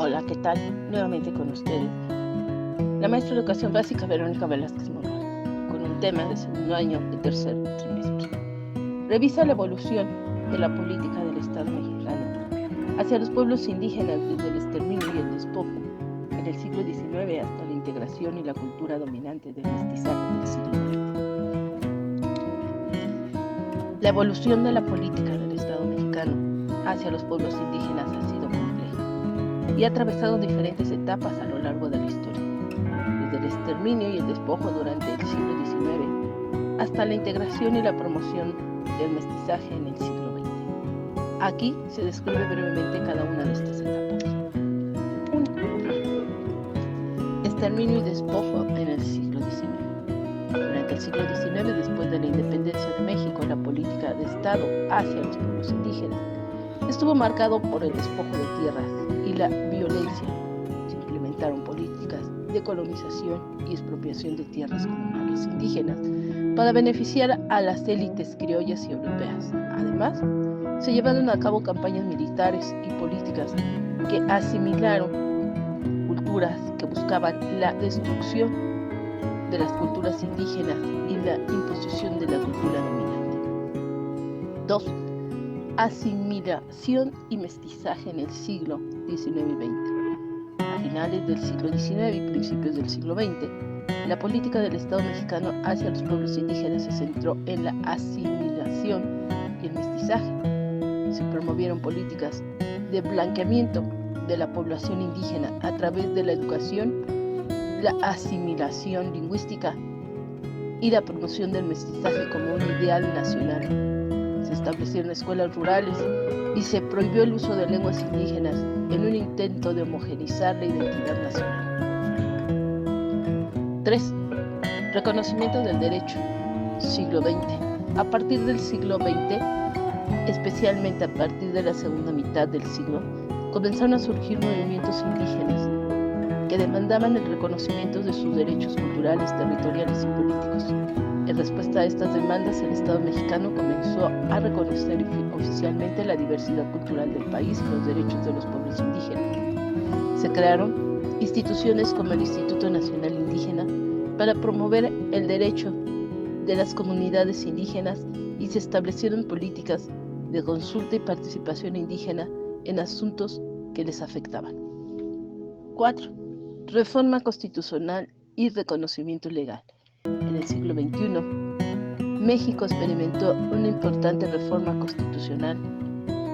Hola, ¿qué tal? Nuevamente con ustedes, la maestra de Educación Básica Verónica Velázquez Monroy, con un tema de segundo año de tercer trimestre. Revisa la evolución de la política del Estado mexicano hacia los pueblos indígenas desde el exterminio y el despojo en el siglo XIX hasta la integración y la cultura dominante del mestizaje del siglo XX. La evolución de la política del Estado mexicano hacia los pueblos indígenas ha sido compleja y ha atravesado diferentes etapas a lo largo de la historia, desde el exterminio y el despojo durante el siglo XIX hasta la integración y la promoción del mestizaje en el siglo XX. Aquí se describe brevemente cada una de estas etapas. 1. Exterminio y despojo en el siglo XIX. Durante el siglo XIX, después de la independencia de México, la política de Estado hacia los pueblos indígenas estuvo marcado por el despojo de tierras y la violencia. Se implementaron políticas de colonización y expropiación de tierras comunales indígenas para beneficiar a las élites criollas y europeas. Además, se llevaron a cabo campañas militares y políticas que asimilaron culturas que buscaban la destrucción de las culturas indígenas y la imposición de la cultura dominante. 2. Asimilación y mestizaje en el siglo XIX y XX. A finales del siglo XIX y principios del siglo XX, la política del Estado mexicano hacia los pueblos indígenas se centró en la asimilación y el mestizaje. Se promovieron políticas de blanqueamiento de la población indígena a través de la educación, la asimilación lingüística y la promoción del mestizaje como un ideal nacional. Se establecieron escuelas rurales y se prohibió el uso de lenguas indígenas en un intento de homogeneizar la identidad nacional. 3. Reconocimiento del derecho. Siglo XX. A partir del siglo XX, especialmente a partir de la segunda mitad del siglo, comenzaron a surgir movimientos indígenas que demandaban el reconocimiento de sus derechos culturales, territoriales y políticos. En respuesta a estas demandas, el Estado mexicano comenzó a reconocer oficialmente la diversidad cultural del país y los derechos de los pueblos indígenas. Se crearon instituciones como el Instituto Nacional Indígena para promover el derecho de las comunidades indígenas y se establecieron políticas de consulta y participación indígena en asuntos que les afectaban. 4. Reforma constitucional y reconocimiento legal. En el siglo XXI, México experimentó una importante reforma constitucional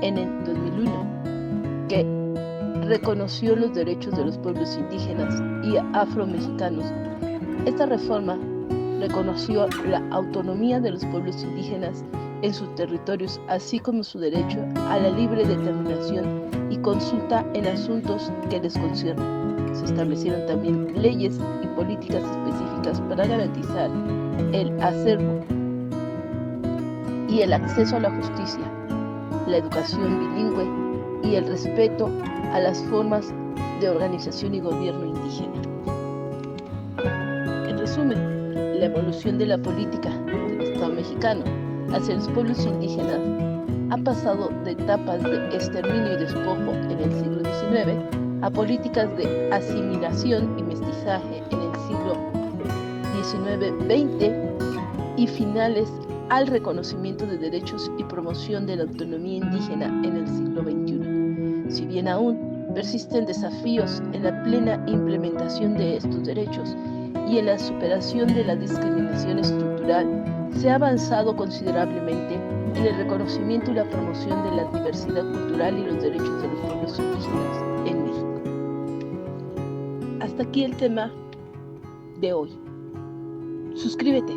en el 2001 que reconoció los derechos de los pueblos indígenas y afromexicanos. Esta reforma reconoció la autonomía de los pueblos indígenas en sus territorios, así como su derecho a la libre determinación y consulta en asuntos que les conciernen. Se establecieron también leyes y políticas específicas para garantizar el acervo y el acceso a la justicia, la educación bilingüe y el respeto a las formas de organización y gobierno indígena. En resumen, la evolución de la política del Estado mexicano hacia los pueblos indígenas ha pasado de etapas de exterminio y despojo en el siglo XIX a políticas de asimilación y mestizaje en el siglo XIX-XX y finales al reconocimiento de derechos y promoción de la autonomía indígena en el siglo XXI. Si bien aún persisten desafíos en la plena implementación de estos derechos y en la superación de la discriminación estructural, se ha avanzado considerablemente en el reconocimiento y la promoción de la diversidad cultural y los derechos de los pueblos indígenas en México. Hasta aquí el tema de hoy. Suscríbete.